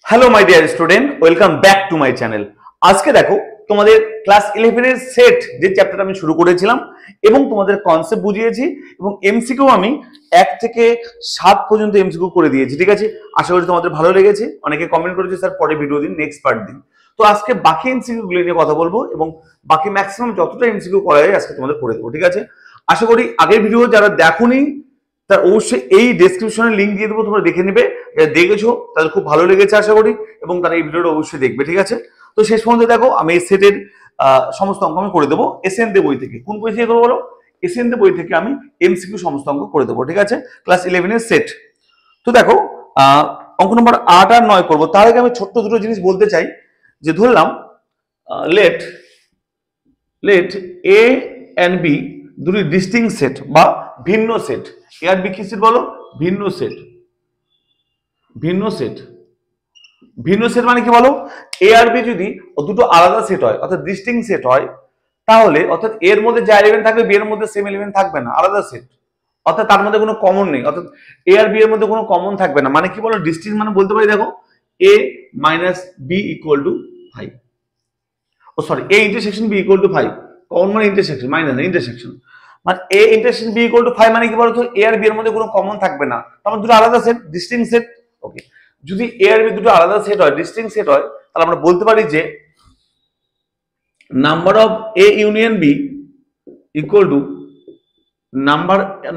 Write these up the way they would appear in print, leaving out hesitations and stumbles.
Hello my dear student, welcome back to my channel. আজকে দেখো তোমাদের ক্লাস 11 এর সেট যে চ্যাপ্টারটা আমি শুরু করেছিলাম এবং তোমাদের কনসেপ্ট বুঝিয়েছি এবং এমসিকিউ আমি 1 থেকে 7 পর্যন্ত এমসিকিউ করে দিয়েছি। ঠিক আছে, আশা করি তোমাদের ভালো লেগেছে। অনেকে কমেন্ট করেছে স্যার পরে ভিডিও দিন, নেক্সট পার্ট দিন। তো আজকে বাকি এমসিকিউ গুলো নিয়ে কথা বলবো এবং বাকি ম্যাক্সিমাম যতটা এমসিকিউ করা যায় আজকে তোমাদের করে দেবো। ঠিক আছে, আশা করি আগের ভিডিও যারা দেখোনি তার অবশ্যই এই ডেসক্রিপশনে লিংক দিয়ে দেবো, তোমরা দেখে নিবে। দেখেছো তাদের খুব ভালো লেগেছে আশা করি এবং তারা এই ভিডিওটা অবশ্যই দেখবে। ঠিক আছে, তো শেষ পর্যন্ত দেখো। আমি এই সেটের সমস্ত অঙ্ক আমি করে দেবো এসএন দে বই থেকে। কোন বই থেকে করবো বলো? এসএন দে বই থেকে আমি এমসিকিউ সমস্ত অঙ্ক করে দেবো। ঠিক আছে, ক্লাস 11 এর সেট। তো দেখো অঙ্ক নম্বর 8 আর 9 করবো। তার আগে আমি ছোট্ট দুটো জিনিস বলতে চাই। যে ধরলাম লেট এ এন্ড বি দুটি ডিস্টিংক্ট সেট বা ভিন্ন সেট। এ আর বি কি সেট বলো? ভিন্ন সেট। ভিন্ন সেট মানে কি বলো? এ আর বি যদি দুটো আলাদা সেট হয় অর্থাৎ ডিস্টিংক্ট সেট হয়, তাহলে অর্থাৎ এর মধ্যে যা এলিমেন্ট থাকবে বি এর মধ্যে সেম এলিমেন্ট থাকবে না, আলাদা সেট। অর্থাৎ তার মধ্যে কোনো কমন নেই, অর্থাৎ এ আর বি এর মধ্যে কোনো কমন থাকবে না। মানে কি বলো? ডিস্টিংক্ট মানে বলতে পারি দেখো A minus B equal to 5। Oh sorry, A intersection B equal to 5। Common মানে ইন্টারসেকশন, মাইনাস না ইন্টারসেকশন। মানে A intersection B equal to 5 মানে কি বলতো? এ আর বি এর মধ্যে কোনো কমন থাকবে না, তার মানে দুটো আলাদা সেট, ডিস্টিংক্ট সেট। ওকে, যদি এ আর বি দুটো আলাদা সেট হয়, ডিস্টিংক্ট সেট হয়, তাহলে আমরা বলতে পারি যে number of A union B equal to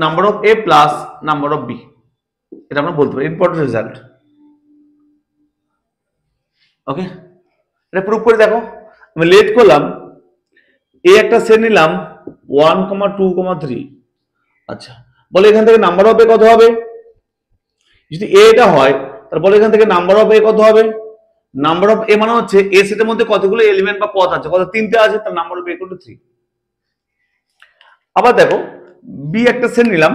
number of A plus number of B. এটা আমরা বলতে পারি, ইম্পর্টেন্ট রেজাল্ট। ওকে, এটা প্রুফ করে দেখো। আমি লেট করলাম এ একটা সেট নিলাম 1, 2, 3। আচ্ছা, বলে এখান থেকে নাম্বার অফ এ কত হবে? যদি এ এটা হয় তাহলে বলে এখান থেকে নাম্বার অফ এ কত হবে? নাম্বার অফ এ মানে হচ্ছে এ সেটের মধ্যে কতগুলো এলিমেন্ট বা পদ আছে, কত? 3টে আছে, তার number of A equal to 3। আবার দেখো বি একটা সেট নিলাম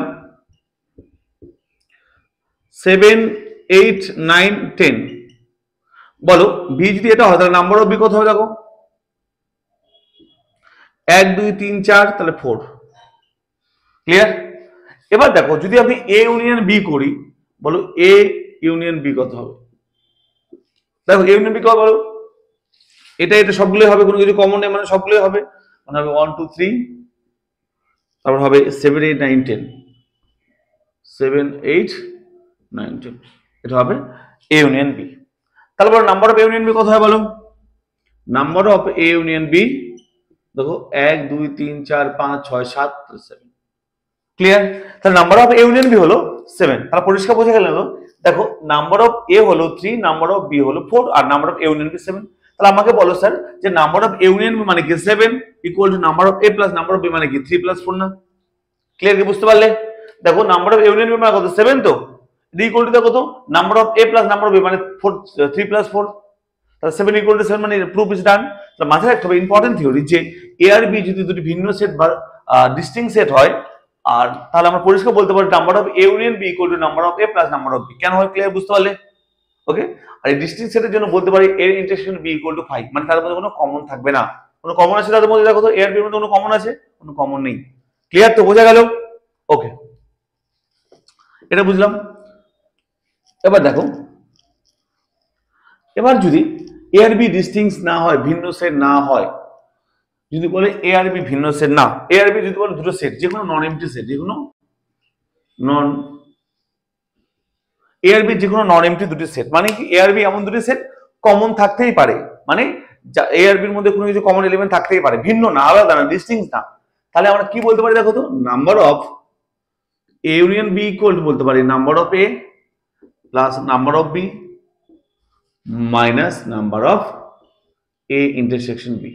7, 8, 9, 10। বলো বি যদি এটা হয় তাহলে নাম্বার অফ বি কত হবে? দেখো 1, 2, 3, 4, তাহলে 4। ক্লিয়ার? এবার দেখো যদি আমি এ ইউনিয়ন বি করি, বলো এ ইউনিয়ন বি কত হবে? দেখো এ ইউনিয়ন বি কত বলো? এটা সবগুলোই হবে, কোনো কিছু কমন নেই, মানে সবগুলোই হবে। মানে হবে 1, 2, 3, তারপর হবে 7, 8, 9, 10। 7, 8, 9, 10, এটা হবে এ ইউনিয়ন বি। তারপর number of A union B কত হয় বলো? Number of A union B দেখো 1, 2, 3, 4, 5, 6, 7, 7। ক্লিয়ার? তাহলে number of A union B হলো 7। তাহলে পরিষ্কার বোঝা গেল। দেখো নাম্বার অফ এ হলো 3, নাম্বার অফ বি হলো 4 আর number of A union B 7। তাহলে আমাকে বলো স্যার যে number of A union B মানে কি 7 equal to number of A plus number of B মানে কি 3 প্লাস 4 না? ক্লিয়ার কি বুঝতে পারলে? দেখো number of A union B মানে কত? 7। তো ইকুয়াল টু দেখো তো number of A plus number of B মানে 4, 3 প্লাস 4। তাহলে 7 ইকুয়াল টু 7 মানে প্রুফ ইজ ডান। তাহলে মাথায় রাখতে হবে ইম্পর্টেন্ট থিওরি যে এ আর বি যদি দুটি ভিন্ন সেট বা ডিস্টিংক্ট সেট হয়, আর তাহলে আমরা পরিষ্কার বলতে পারি number of A union B equal to number of A plus number of B. কেন হয়? ক্লিয়ার বুঝতে পারলে? ওকে, আর এই ডিস্টিংক্ট সেটের জন্য বলতে পারি এর ইন্টারসেকশন বি ইকুয়াল টু 5, মানে তার মধ্যে কোনো কমন থাকবে না। কোনো কমন আছে তাদের মধ্যে? দেখো তো এ আর বি এর মধ্যে কোনো কমন আছে? কোনো কমন নেই। ক্লিয়ার তো? বোঝা গেল? ওকে, এটা বুঝলাম। এবার দেখো, এবার যদি এ আর বি ডিস্টিংক্ট না হয়, ভিন্ন সেট না হয়, যদি বলে এ আর বি ভিন্ন সেট না, এ আর বি যদি বলে দুটো সেট, যে কোনো নন এমটি সেট, যে কোনো নন এ আর বি যে কোনো নন এমটি দুটি সেট, মানে কি এ আর বি এমন দুটি সেট কমন থাকতেই পারে, মানে এ আর বির মধ্যে কোনো কিছু কমন এলিমেন্ট থাকতেই পারে, ভিন্ন না, আলাদা না, ডিস্টিংক্ট না। তাহলে আমরা কি বলতে পারি দেখো তো? Number of A union B equal to বলতে পারি number of A plus number of B minus number of A intersection B.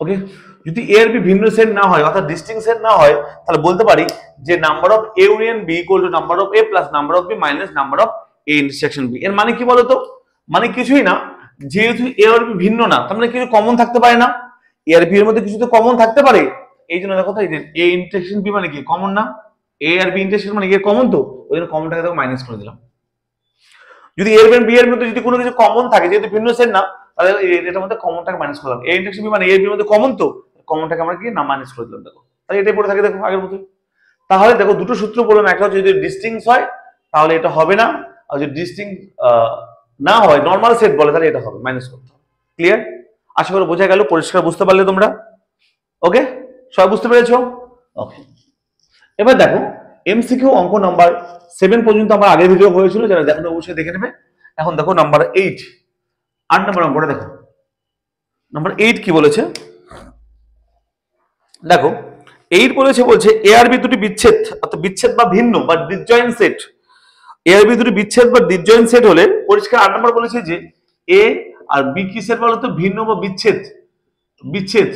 Okay, যদি এ আর বি ভিন্ন সেট না হয় অর্থাৎ ডিস্টিংক্ট সেট না হয়, তাহলে বলতে পারি যে number of A union B equal to number of A plus number of B minus number of A intersection B. এর মানে কি বলতো? মানে কিছুই না, যেহেতু এ আর বি ভিন্ন না তার মানে কিছু কমন থাকতে পারে না। এ আর বি এর মধ্যে কিছু তো কমন থাকতে পারে, এই জন্য দেখো তো এই যে এ ইন্টারসেকশন বি মানে কি কমন না? এ আর বি ইন্টারসেকশন মানে কি কমন, তো ওই জন্য কমনটাকে দেখো মাইনাস করে দিলাম। যদি এ আর বি এর মধ্যে যদি কোনো কিছু কমন থাকে, যেহেতু ভিন্ন সেট না, তাহলে এটার মধ্যে কমনটাকে মাইনাস করলাম। এ ইন্টারসেকশন বি মানে এ বি এর মধ্যে কমন, তো কমনটাকে আমরা কি না মাইনাস করে দিলাম। দেখো তাহলে এটাই পড়ে থাকে দেখো আগের মতো। তাহলে দেখো দুটো সূত্র বললাম, একটা হচ্ছে যদি ডিস্টিংক্ট হয় তাহলে এটা হবে না, আর যদি ডিস্টিংক্ট না হয় নর্মাল সেট বলে তাহলে এটা হবে, মাইনাস করতে হবে। ক্লিয়ার? আশা করি বোঝা গেল, পরিষ্কার বুঝতে পারলে তোমরা? ওকে, সবাই বুঝতে পেরেছো? ওকে, এবার দেখো এমসিকিউ অঙ্ক নাম্বার 7 পর্যন্ত আমার আগের ভিডিও হয়েছিল, যারা দেখো অবশ্যই দেখে নেবে। এখন দেখো নাম্বার 8, 8 নম্বর অঙ্কটা দেখো। নাম্বার 8 কি বলেছে দেখো, 8 বলছে এ আর বি দুটি বিচ্ছেদ, অর্থাৎ বিচ্ছেদ বা ভিন্ন বা ডিসজয়েন্ট সেট। এ আর বি দুটি বিচ্ছেদ বা ডিসজয়েন্ট সেট হলে পরিষ্কার 8 নম্বর বলেছে যে এ আর বি কি সেট বলতো? ভিন্ন বা বিচ্ছেদ, বিচ্ছেদ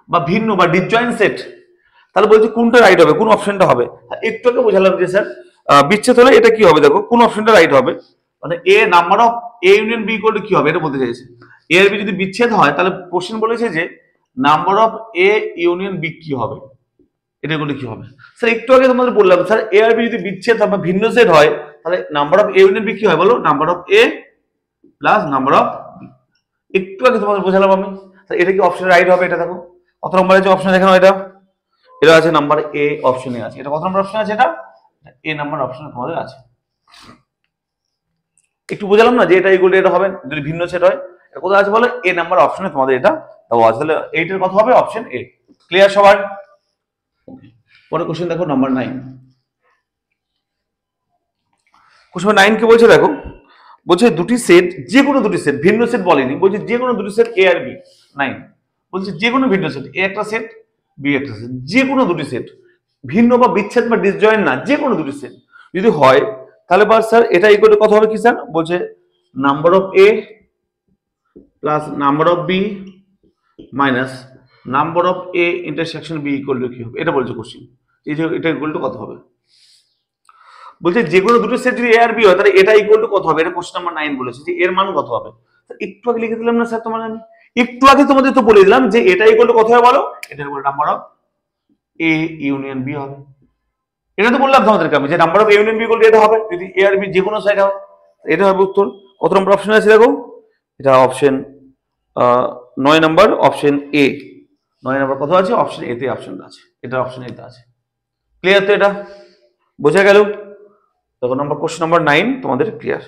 বা ভিন্ন বা ডিসজয়েন্ট সেট। তাহলে বলছে কোনটা রাইট হবে, কোন অপশনটা হবে? একটু আগে বোঝালাম যে স্যার বিচ্ছেদ হলে এটা কি হবে, দেখো কোন অপশনটা রাইট হবে, মানে A number of A union B equal to কি হবে এটা বলতে চাইছে। এ আর বি যদি বিচ্ছেদ হয় তাহলে কোশ্চেন বলেছে যে number of A union B কি হবে, এটা বলে কি হবে। স্যার একটু আগে তোমাদের বললাম স্যার এ আর বি যদি বিচ্ছেদ বা ভিন্ন সেট হয় তাহলে number of A union B কি হয় বলো? Number of A plus number of B. একটু আগে তোমাদের বোঝালাম আমি। এটা কি অপশন রাইট হবে? এটা দেখো কত নম্বর আছে অপশন, দেখানো এটা, এটা আছে নাম্বার এ অপশনে আছে। এটা কত নম্বর অপশন আছে? এটা এ নাম্বার অপশনে তোমাদের আছে। একটু বোঝালাম না যে এটা ইকুয়াল এটা হবে যদি ভিন্ন সেট হয়। এটা কোথায় আছে বলো? এ নাম্বার অপশনে তোমাদের এটা দেওয়া আছে। তাহলে এইটার কত হবে? Option A. ক্লিয়ার সবার? পরে কোশ্চেন দেখো নাম্বার 9। কোশ্চেন 9 কি বলছে দেখো, বলছে দুটি সেট, যে কোনো দুটি সেট, ভিন্ন সেট বলেনি, বলছে যে কোনো দুটি সেট এ আর বি। 9 বলছে যে কোনো ভিন্ন সেট, এ একটা সেট বি একটা সেট, যে কোনো দুটি সেট ভিন্ন বা বিচ্ছেদ বা ডিসজয়েন্ট না, যে কোনো দুটি সেট যদি হয় তাহলে বা স্যার এটা ইকুয়াল টু কত হবে কি স্যার? বলছে number of A plus number of B minus number of A intersection B equal to কি হবে, এটা বলছে কোশ্চেন। এই যে এটা ইকুয়াল টু কত হবে, বলছে যে কোনো দুটো সেট যদি এ আর বি হয় তাহলে এটা ইকুয়াল টু কত হবে, এটা কোশ্চেন নাম্বার 9 বলেছে যে এর মান কত হবে। একটু আগে লিখে দিলাম না স্যার তোমার, আমি একটু আগে তোমাদের তো বলে দিলাম যে এটা ইকুয়াল টু কত হবে বলো? এটা equal number of A union B হবে। এটা তো বললাম তোমাদেরকে আমি যে number of A union B equal to এটা হবে যদি এ আর বি যে কোনো সেট হয়। এটা হবে উত্তর। কত নম্বর অপশন আছে দেখো, এটা অপশন 9 নম্বর, অপশন এ। 9 নম্বর কত আছে? অপশন এ তে অপশনটা আছে, এটা অপশন এ তে আছে। ক্লিয়ার তো? এটা বোঝা গেল? দেখো নম্বর কোশ্চেন নাম্বার 9 তোমাদের ক্লিয়ার।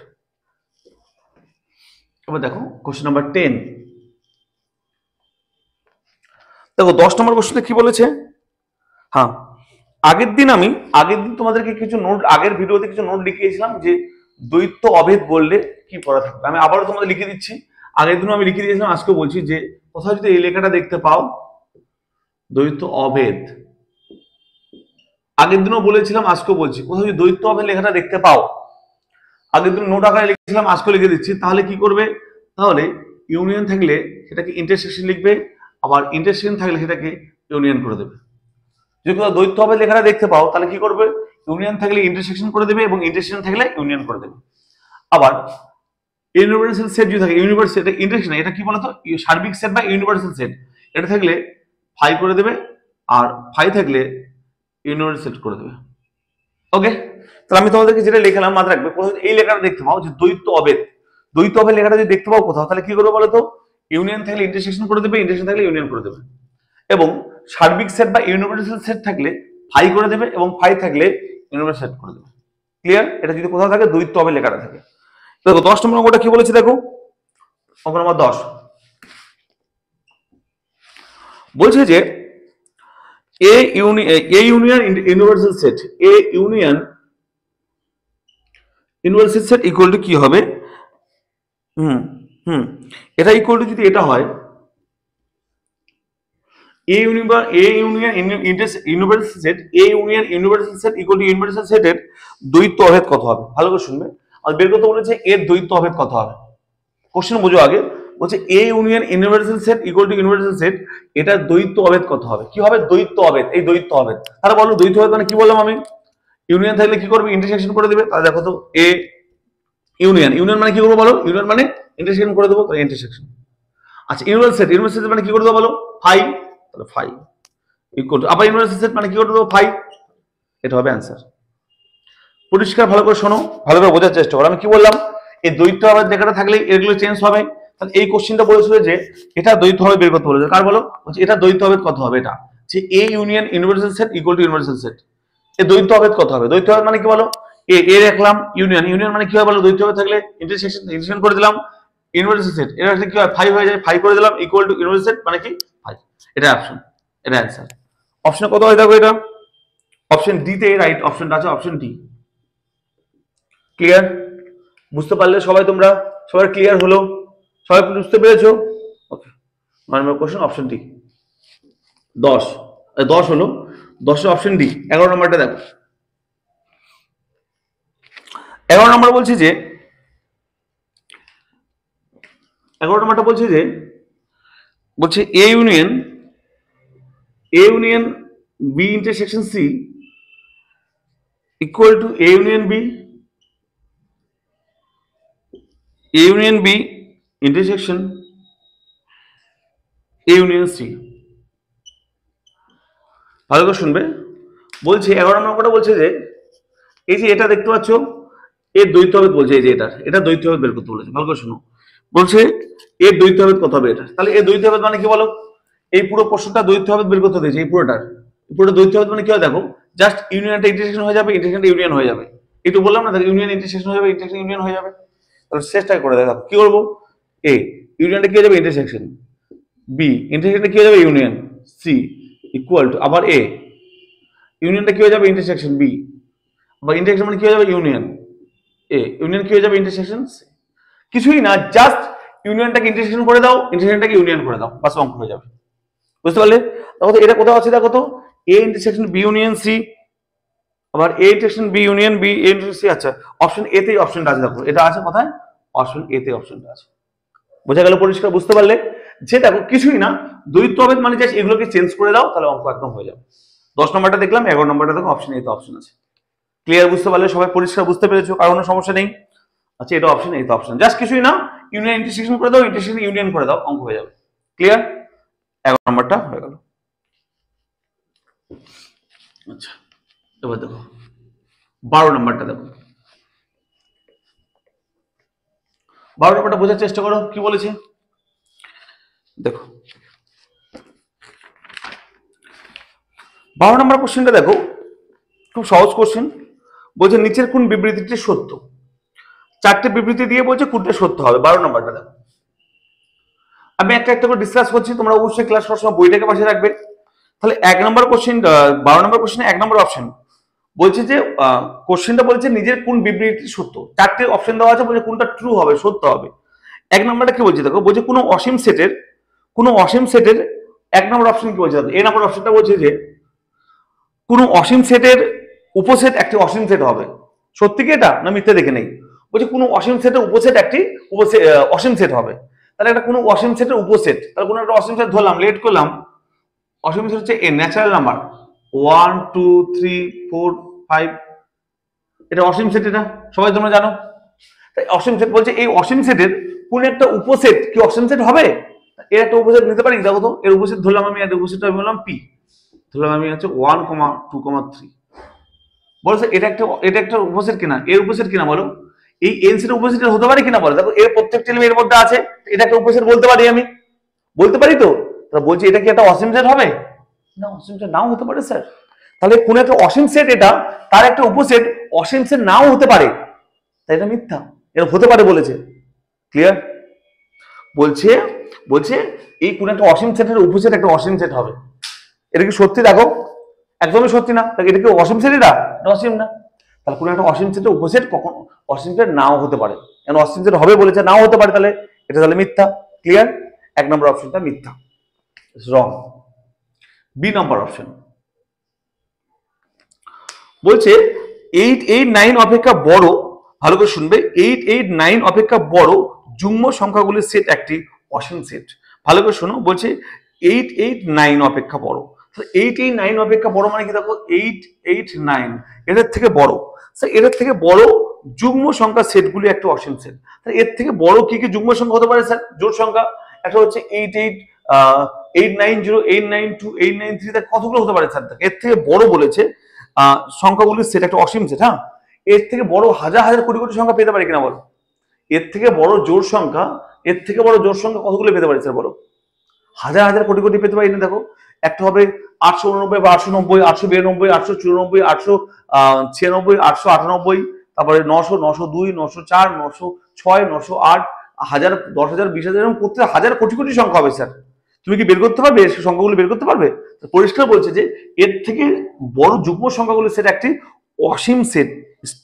এবার দেখো কোশ্চেন নাম্বার 10। দেখো 10 নম্বর কোশ্চেনে কি বলেছে। হ্যাঁ, আগের দিন তোমাদেরকে কিছু নোট, আগের ভিডিওতে কিছু নোট লিখিয়েছিলাম যে দ্বৈত অভেদ বললে কি পড়া থাকবে। আমি আবারও তোমাদের লিখে দিচ্ছি, আগের দিনও আমি লিখে দিয়েছিলাম, আজকেও বলছি যে কোথাও যদি এই লেখাটা দেখতে পাও দ্বৈত অভেদ, আগের দিনও বলেছিলাম আজকেও বলছি, কোথাও যদি দ্বৈত অভেদ লেখাটা দেখতে পাও, আগের দিন নোট আকারে লিখেছিলাম আজকেও লিখে দিচ্ছি, তাহলে কি করবে? তাহলে ইউনিয়ন থাকলে সেটাকে ইন্টারসেকশন লিখবে, আবার ইন্টারসেকশন থাকলে সেটাকে ইউনিয়ন করে দেবে। যদি কোথাও দ্বৈত অভেদ লেখাটা দেখতে পাও তাহলে কি করবে? ইউনিয়ন থাকলে ইন্টারসেকশন করে দেবে এবং ইন্টারসেকশন থাকলে ইউনিয়ন করে দেবে। আবার ইউনিভার্সাল সেট যদি থাকে, ইউনিভার্সাল ইন্টারসেকশন, এটা কি বলতো? সার্বিক সেট বা ইউনিভার্সাল সেট, এটা থাকলে ফাই করে দেবে, আর ফাই থাকলে ইউনিভার্সাল সেট করে দেবে। ওকে, তাহলে আমি তোমাদেরকে যেটা লিখলাম মাথায় রাখবে, এই লেখাটা দেখতে পাও যে দ্বৈত অভেদ, দ্বৈত অভেদ লেখাটা যদি দেখতে পাও কোথাও তাহলে কি করবে বলো তো? ইউনিয়ন থাকলে ইন্টারসেকশন করে দেবে, ইন্টারসেকশন থাকলে ইউনিয়ন করে দেবে। এবং সার্বিক সেট বা ইউনিভার্সাল সেট থাকলে ফাই করে দেবে, এবং ফাই থাকলে ইউনিভার্সাল সেট করে দেবে। ক্লিয়ার? এটা যদি কোথাও থাকে দ্বৈত অভেদ লেখাটা থাকে। দেখো 10 নম্বর অঙ্কটা কি বলেছে দেখো, অঙ্ক নম্বর 10 বলছে যে এ union universal set, A union universal set equal to কি হবে? এটা ইকুয়াল টু যদি এটা হয়, এ union universal set, A union universal set equal to universal সেটের দ্বৈত অভেদ কত হবে? ভালো করে শুনবে, আর বের করতে বলেছে এর দ্বৈত অভেদ কত হবে। কোশ্চেন বুঝো আগে, বলছে A union universal set equal to universal set, এটার দ্বৈত অভেদ কত হবে? কি হবে? দ্বৈত অভেদ। এই দ্বৈত অভেদ, তাহলে বলো দ্বৈত অভেদ মানে কি বললাম আমি? ইউনিয়ন থাকলে কি করবে? ইন্টারসেকশন করে দেবে। তাহলে দেখো তো এ ইউনিয়ন, ইউনিয়ন মানে কি করবো বলো? ইউনিয়ন মানে ইন্টারসেকশন করে দেবো, তাহলে ইন্টারসেকশন। আচ্ছা ইউনিভার্সাল সেট, ইউনিভার্সাল সেট মানে কি করে দেবো বলো? ফাই, তাহলে ফাই ইকুয়াল টু, আবার ইউনিভার্সাল সেট মানে কি করে দেবো? ফাই। এটা হবে অ্যান্সার। পরিষ্কার? ভালো করে শোনো, ভালো করে বোঝার চেষ্টা করো। আমি কি বললাম? এই দ্বৈত অভেদ লেখাটা থাকলে এগুলো চেঞ্জ হবে। তাহলে এই কোশ্চেনটা বলেছিল যে এটা দ্বৈত হবে বের করতে বলেছে। কার বলো? বলছে এটা দ্বৈত অভেদ কত হবে, এটা যে এ union universal set equal to universal set, এই দ্বৈত অভেদ কত হবে? দ্বৈত অভেদ মানে কি বলো? এ রাখলাম, ইউনিয়ন, ইউনিয়ন মানে কি হয় বলো, দ্বৈত হবে থাকলে ইন্টারসেকশন করে দিলাম, ইউনিভার্সাল সেট, এটা কি হয় 5 হয়ে যায়, 5 করে দিলাম ইকুয়াল টু ইউনিভার্সাল সেট মানে কি 5। এটা অপশন, এটা অ্যান্সার। অপশনে কত হয় দেখো, এটা অপশন ডি তে রাইট অপশনটা আছে, অপশন ডি। ক্লিয়ার? বুঝতে পারলে সবাই, তোমরা সবাই ক্লিয়ার হলো, সবাই বুঝতে পেরেছো? ওকে, 9 নম্বর কোশ্চেন অপশন ডি। 10 হলো, 10 অপশন ডি। 11 নম্বরটা দেখো, 11 নম্বর বলছে যে, 11 নম্বরটা বলছে যে, বলছে A union B intersection C equal to A union B, A union B intersection A union C. ভালো করে শুনবে, বলছে 11 নম্বরটা বলছে যে, এই যে এটা দেখতে পাচ্ছ, এর দ্বৈতভেদ বলছে, এই যে এটা দ্বৈতভেদ বের করতে বলেছে, ভালো করে শুনো। বলছে এর দ্বৈতভেদ কত হবে এটা, তাহলে এর দ্বৈতভেদ মানে কি বলো, এই পুরো প্রশ্নটা দ্বৈতভেদ বের করতে দিয়েছে, এই পুরোটা দ্বৈতভেদ মানে কি হয় দেখো, জাস্ট ইউনিয়নটা ইন্টারসেকশন হয়ে যাবে, ইন্টারসেকশনটা ইউনিয়ন হয়ে যাবে, একটু বললাম না, দেখো ইউনিয়ন ইন্টারসেকশন হয়ে যাবে, ইন্টারসেকশন ইউনিয়ন হয়ে যাবে। তাহলে চেষ্টা করে দেখো কি করবো, এ ইউনিয়নটা কি হয়ে যাবে ইন্টারসেকশন, বি ইন্টারসেকশনটা কি হয়ে যাবে ইউনিয়ন, সি ইকুয়াল টু আবার এ ইউনিয়নটা কি হয়ে যাবে ইন্টারসেকশন বি, বা ইন্টারসেকশন মানে কি হয়ে যাবে ইউনিয়ন এ, ইউনিয়ন কি হয়ে যাবে ইন্টারসেকশন সি। কিছুই না, জাস্ট ইউনিয়নটাকে ইন্টারসেকশন করে দাও, ইন্টারসেকশনটাকে ইউনিয়ন করে দাও, বাস অঙ্ক হয়ে যাবে। বুঝতে পারলে? দেখো তো এটা কোথাও আছে, দেখো তো A intersection B union C, আবার A intersection B union B, A intersection C. আচ্ছা, অপশন এ তেই অপশনটা আছে, দেখো এটা আছে কোথায়, অপশন এ তে অপশনটা আছে। বোঝা গেল পরিষ্কার? বুঝতে পারলে যে দেখো কিছুই না, দ্বৈতভেদ মানে জাস্ট এগুলোকে চেঞ্জ করে দাও, তাহলে অঙ্ক একদম হয়ে যাবে। 10 নম্বরটা দেখলাম, 11 নম্বরটা দেখো, অপশন এ তে অপশন আছে। ক্লিয়ার? বুঝতে পারলে সবাই পরিষ্কার? বুঝতে পেরেছো? কারণ কোনো সমস্যা নেই। আচ্ছা, এটা অপশন, এই তো অপশন, জাস্ট কিছুই না, ইউনিয়ন ইন্টারসেকশন করে দাও, ইন্টারসেকশন ইউনিয়ন করে দাও, অঙ্ক হয়ে যাবে। ক্লিয়ার? 11 নম্বরটা হয়ে গেল। আচ্ছা, এবার দেখো 12 নম্বরটা দেখো, 12 নম্বরটা বোঝার চেষ্টা করো কি বলেছে দেখো। 12 নম্বর কোশ্চেনটা দেখো, খুব সহজ কোশ্চেন। বলছে নিচের কোন বিবৃতিটি সত্য, 4টে বিবৃতি দিয়ে বলছে কোনটা সত্য হবে। 12 নম্বরটা দেখো, আমি একটা একটা করে ডিসকাস করছি, তোমরা অবশ্যই ক্লাস করার সময় বইটাকে পাশে রাখবে। তাহলে 1 নম্বর কোশ্চেন, 12 নম্বর কোশ্চেনে 1 নম্বর অপশন বলছে যে, কোশ্চেনটা বলছে নিজের কোন বিবৃতিটি সত্য, 4টে অপশন দেওয়া আছে, বলছে কোনটা ট্রু হবে, সত্য হবে। 1 নম্বরটা কি বলছে দেখো, বলছে কোনো অসীম সেটের 1 নম্বর অপশন কি বলছে দেখো, এ নম্বর অপশনটা বলছে যে কোনো অসীম সেটের উপসেট একটি অসীম সেট হবে। সত্যি কি এটা না মিথ্যে দেখে নেই। বলছে কোনো অসীম সেটের উপসেট একটি অসীম সেট হবে। তাহলে একটা কোনো অসীম সেটের উপসেট, তাহলে কোনো একটা অসীম সেট ধরলাম, লেট করলাম, অসীম সেট হচ্ছে এ ন্যাচারাল নাম্বার 1 2 3 4 5, এটা অসীম সেট, এটা সবাই তোমরা জানো। তাই অসীম সেট বলছে এই অসীম সেটের কোন একটা উপসেট কি অসীম সেট হবে। এর একটা উপসেট নিতে পারি, দেখো তো, এর উপসেট ধরলাম আমি, একটা উপসেট আমি বললাম পি, ধরলাম আমি হচ্ছে 1, 2, 3। বলছে এটা একটা উপসেট কিনা, এর উপসেট কিনা বলো, এই এন সেটের উপসেট হতে পারে কিনা বলো। দেখো এর প্রত্যেকটা এলিমেন্ট এর মধ্যে আছে, এটা একটা উপসেট বলতে পারি আমি, বলতে পারি তো। তাহলে বলছি এটা কি একটা অসীম সেট হবে না, অসীম সেট নাও হতে পারে স্যার। তাহলে কোন একটা অসীম সেট, এটা তার একটা উপসেট অসীম সেট নাও হতে পারে, তাই এটা মিথ্যা, এটা হতে পারে বলেছে। ক্লিয়ার? বলছে এই কোন একটা অসীম সেটের উপসেট একটা অসীম সেট হবে। এটা কি সত্যি? দেখো একদমই সত্যি না, এটা কি অসীম সেট? এটা অসীম না। তাহলে কোন একটা অসীম সেটের উপসেট কখন অসীম সেট নাও হতে পারে, কেন অসীম সেট হবে বলেছে, নাও হতে পারে, তাহলে এটা তাহলে মিথ্যা। ক্লিয়ার? 1 নম্বর অপশনটা মিথ্যা, রং। বি নম্বর অপশন বলছে 8, 8, 9 অপেক্ষা বড়, ভালো করে শুনবে, 8, 8, 9 অপেক্ষা বড় যুগ্ম সংখ্যাগুলির সেট একটি অসীম সেট। ভালো করে শোনো, বলছে 8, 8, 9 অপেক্ষা বড়। 8, 8, 9 অপেক্ষা বড় মানে কি দেখো, 8, 8, 9 এদের থেকে বড়, এদের থেকে বড় যুগ্ম সংখ্যা সেটগুলি একটা অসীম সেট। এর থেকে বড় কি কি যুগ্ম সংখ্যা হতে পারে স্যার, জোড় সংখ্যা? একটা হচ্ছে 8, 8, 890, 892, 893, কতগুলো হতে পারে স্যার? এর থেকে বড় বলেছে সংখ্যাগুলির সেট একটা অসীম সেট। হ্যাঁ, এর থেকে বড় হাজার হাজার কোটি কোটি সংখ্যা পেতে পারে কিনা বলো। এর থেকে বড় জোড় সংখ্যা কতগুলো পেতে পারে স্যার বলো? হাজার হাজার কোটি কোটি পেতে পারি না। দেখো একটা হবে 889 বা 890, 892, 894, 896, 898, তারপরে 900, 902, 904, 906, 908, 1000, 10,000, 20,000, এরকম প্রত্যেক হাজার কোটি কোটি সংখ্যা হবে স্যার। তুমি কি বের করতে পারবে? সংখ্যাগুলো বের করতে পারবে? পরিষ্কার বলছে যে এর থেকে বড় যুগ্ম সংখ্যাগুলো সেট একটি অসীম সেট।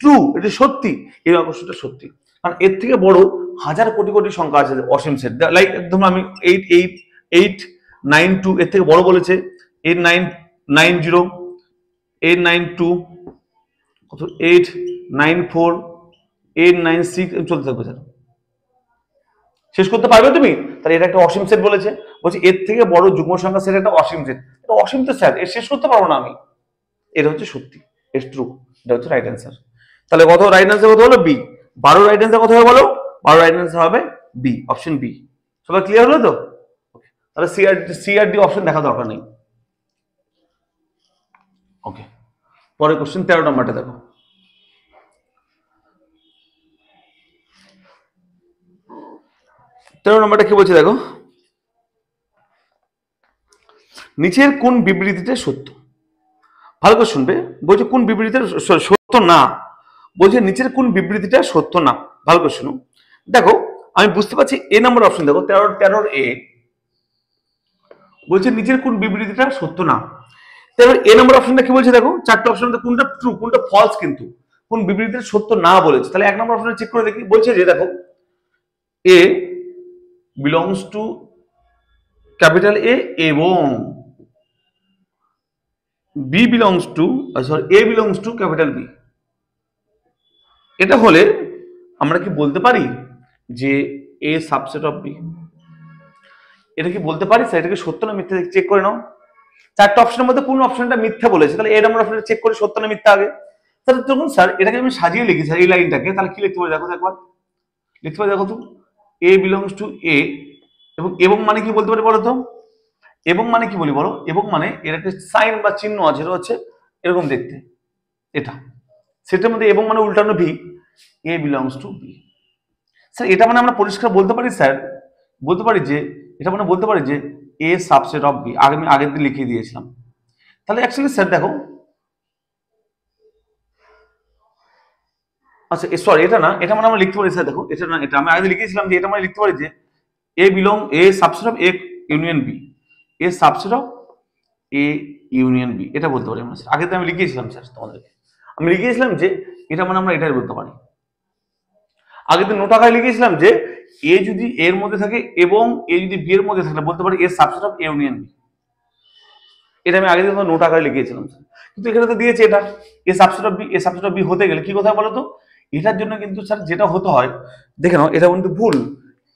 ট্রু, এটা সত্যি, এই অবশ্যটা সত্যি, কারণ এর থেকে বড় হাজার কোটি কোটি সংখ্যা আছে অসীম সেট। লাইক একদম আমি 88892 এর থেকে বড় বলেছে, 8990, 892, 894, 896, চলতে থাকবে স্যার। শেষ করতে পারবে তুমি? তাহলে এটা একটা অসীম সেট বলেছে, বলছি এর থেকে বড় যুগ্ম সংখ্যা সেট একটা অসীম সেট। এটা অসীম তো স্যার, এর শেষ করতে পারবো না আমি। এটা হচ্ছে সত্যি, এর ট্রু, এটা হচ্ছে রাইট অ্যান্সার। তাহলে কত রাইট অ্যান্সার কত হলো? বি। 12 রাইট অ্যান্সার কত হবে বলো? 12 রাইট অ্যান্সার হবে বি, অপশন বি। সবাই ক্লিয়ার হলো তো? তাহলে সি আর ডি অপশন দেখা দরকার নেই। ওকে, পরের কোশ্চেন 13 নম্বরটা দেখো। নম্বরটা কি বলছে দেখো, নিচের কোন বিবৃতিটা সত্য? ভালো করে শুনবে, বলছে কোন বিবৃতিটা সত্য না, বলছে নিচের কোন বিবৃতিটা সত্য না। ভালো করে শুনো, দেখো আমি বুঝতে পারছি এ নম্বর অপশন দেখো, 13 এ বলছে নিচের কোন বিবৃতিটা সত্য না। তারপর এ নম্বর অপশনটা কি বলছে দেখো, চারটে অপশন কোনটা ট্রু কোনটা ফলস, কিন্তু কোন বিবৃতিটা সত্য না বলেছে। তাহলে এক নম্বর অপশনে চেক করে দেখি, বলছে যে দেখো a belongs to capital A এবং b belongs to a belongs to capital B. এটা হলে আমরা কি বলতে পারি যে এ সাবসেট অফ বি? এটা কি বলতে পারি স্যার? এটা কি সত্য না মিথ্যা চেক করে নাও। চারটা অপশনের মধ্যে কোন অপশনটা মিথ্যা বলেছে, তাহলে এ নম্বর অপশনটা চেক করে সত্য না মিথ্যা আগে। তাহলে তখন স্যার এটাকে আমি সাজিয়ে লিখি স্যার এই লাইনটাকে, তাহলে কি লিখতে পারি দেখো একবার, লিখতে পারি দেখো তো, এ বিলংস টু এ এবং মানে কি বলতে পারি বলো তো? এবং মানে কি বলি বলো? এবং মানে এর একটা সাইন বা চিহ্ন আছে, এটা হচ্ছে এরকম দেখতে, এটা সেটার মধ্যে এবং মানে উল্টানো V, A belongs to B. Sir এটা মানে আমরা পরিষ্কার বলতে পারি স্যার, বলতে পারি যে এটা মানে বলতে পারি যে এ সাবসেট অফ বি, আমি আগের দিন লিখিয়ে দিয়েছিলাম। তাহলে অ্যাকচুয়ালি স্যার দেখো, আচ্ছা সরি এটা না, এটা মানে আমরা লিখতে পারি স্যার দেখো, এটা না, এটা আমি আগে লিখেছিলাম যে এটা মানে লিখতে পারি যে A subset of A union B, A subset of A union B, এটা বলতে পারি আমরা। আগে তো আমি লিখিয়েছিলাম স্যার তোমাদেরকে, আমি লিখিয়েছিলাম যে এটা মানে আমরা এটাই বলতে পারি। আগে তো নোট আকারে লিখিয়েছিলাম যে এ যদি এর মধ্যে থাকে এবং এ যদি বি এর মধ্যে থাকে বলতে পারি A subset of A union B. এটা আমি আগে দিন নোট আকারে লিখিয়েছিলাম, কিন্তু এখানে তো দিয়েছে এটা A subset of B, A subset of B হতে গেলে কি কথা বলো তো? এটার জন্য কিন্তু স্যার যেটা হতে হয়, দেখে নাও এটা কিন্তু ভুল।